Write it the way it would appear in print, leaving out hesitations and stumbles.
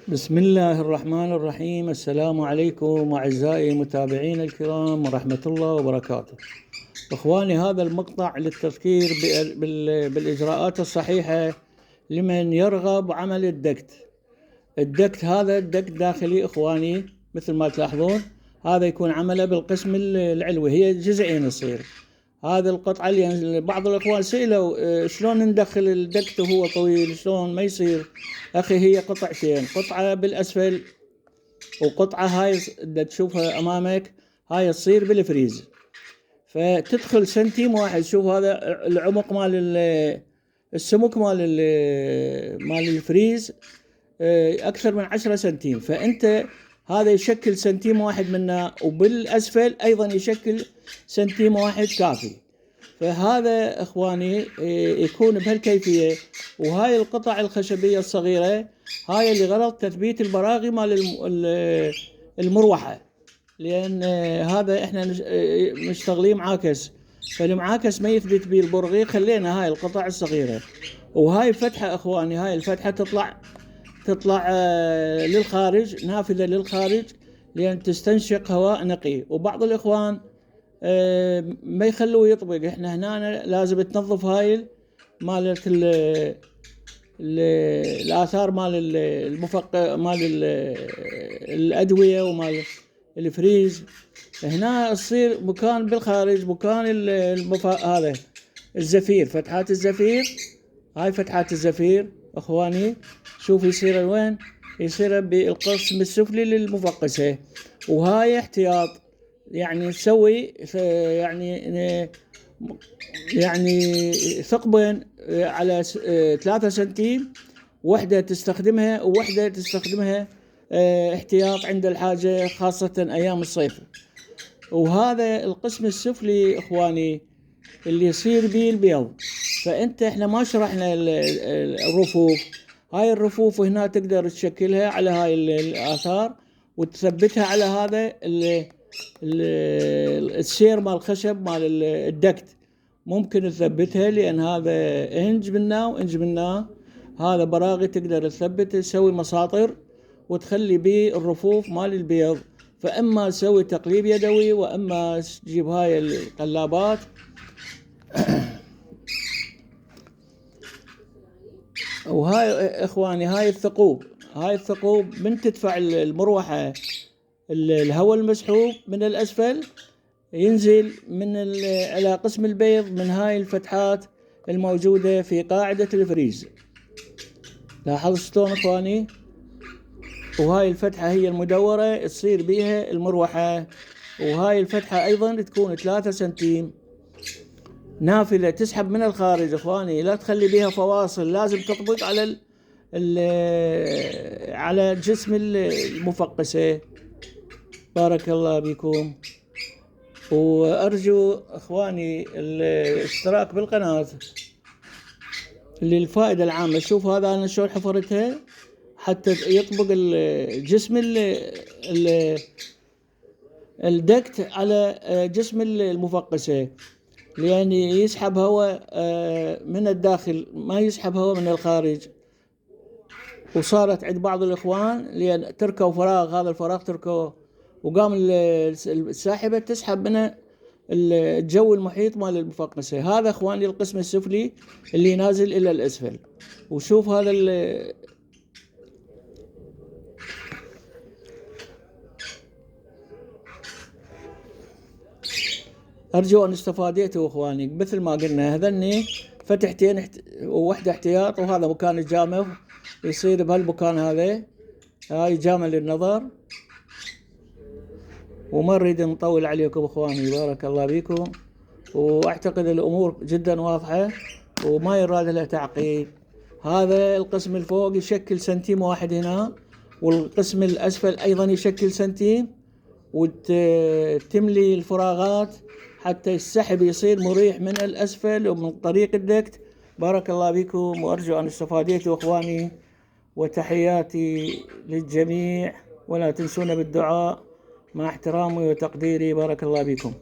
بسم الله الرحمن الرحيم. السلام عليكم أعزائي المتابعين الكرام ورحمة الله وبركاته. إخواني، هذا المقطع للتذكير بالإجراءات الصحيحة لمن يرغب عمل الدكت هذا الدكت داخلي إخواني، مثل ما تلاحظون هذا يكون عمله بالقسم العلوي، هي جزئين يصير. هذا القطعة اللي بعض الإخوان سئلوا شلون ندخل الدكت وهو طويل، شلون ما يصير؟ أخي هي قطعتين، قطعة بالأسفل وقطعة هاي تشوفها أمامك، هاي تصير بالفريز، فتدخل سنتيم واحد. شوف هذا العمق مال السمك مال الفريز أكثر من 10 سنتيم، فأنت هذا يشكل سنتيم واحد منه، وبالأسفل أيضا يشكل سنتيم واحد كافي. فهذا إخواني يكون بهالكيفية. وهاي القطع الخشبية الصغيرة هاي اللي غرض تثبيت البراغي مال المروحة، لأن هذا إحنا مشتغلين معاكس، فالمعاكس ما يثبت بيه البرغي، خلينا هاي القطع الصغيرة. وهاي فتحة إخواني، هاي الفتحة تطلع للخارج، نافذة للخارج، لأن تستنشق هواء نقي. وبعض الإخوان ما يخلوه يطبق، احنا هنا لازم تنظف هاي مالت الآثار مال مال الأدوية ومال الفريز. هنا تصير مكان بالخارج، مكان هذا الزفير، فتحات الزفير. هاي فتحات الزفير اخواني، شوف يصير وين؟ يصير بالقسم السفلي للمفقسة. وهاي احتياط، يعني تسوي يعني ثقبين على 3 سنتيم، وحدة تستخدمها ووحدة تستخدمها احتياط عند الحاجة، خاصة أيام الصيف. وهذا القسم السفلي إخواني اللي يصير به البيض. فأنت إحنا ما شرحنا الرفوف. هاي الرفوف هنا تقدر تشكلها على هاي الآثار وتثبتها على هذا السير مال الخشب مال الدكت، ممكن تثبتها، لأن هذا إنج منه وإنج منه، هذا براغي تقدر تثبت، تسوي مساطر وتخلي بيه الرفوف مال البيض. فأما تسوي تقليب يدوي، وأما تجيب هاي القلابات. وهاي إخواني هاي الثقوب من تدفع المروحة، الهواء المسحوب من الأسفل ينزل على قسم البيض من هاي الفتحات الموجودة في قاعدة الفريز. لاحظت شلون إخواني؟ وهاي الفتحة هي المدورة تصير بيها المروحة. وهاي الفتحة أيضا تكون 3 سنتيم، نافذة تسحب من الخارج إخواني، لا تخلي بيها فواصل، لازم تطبق على جسم المفقسة. بارك الله بكم، وأرجو إخواني الاشتراك بالقناة للفائدة العامة. شوف هذا أنا شلون حفرتها حتى يطبق الجسم الدكت على جسم المفقسة، لأن يسحب هواء من الداخل، ما يسحب هواء من الخارج. وصارت عند بعض الإخوان لأن تركوا فراغ، هذا الفراغ تركوه، وقام الساحبة تسحب من الجو المحيط مال المفقسة. هذا إخواني القسم السفلي اللي نازل إلى الأسفل. وشوف هذا أرجو أن استفاديتوا إخواني. مثل ما قلنا هذني فتحتين ووحدة احتياط، وهذا مكان الجامع يصير بهالمكان هذا، هاي جامع للنظر. وما نريد نطول عليكم إخواني، بارك الله بكم، وأعتقد الأمور جدا واضحة وما يراد لها تعقيد. هذا القسم الفوق يشكل سنتيم واحد هنا، والقسم الأسفل أيضا يشكل سنتيم، وتملي الفراغات حتى السحب يصير مريح من الأسفل ومن طريق الدكت. بارك الله بكم، وأرجو أن استفاديتوا إخواني، وتحياتي للجميع، ولا تنسونا بالدعاء مع احترامي وتقديري. بارك الله بكم.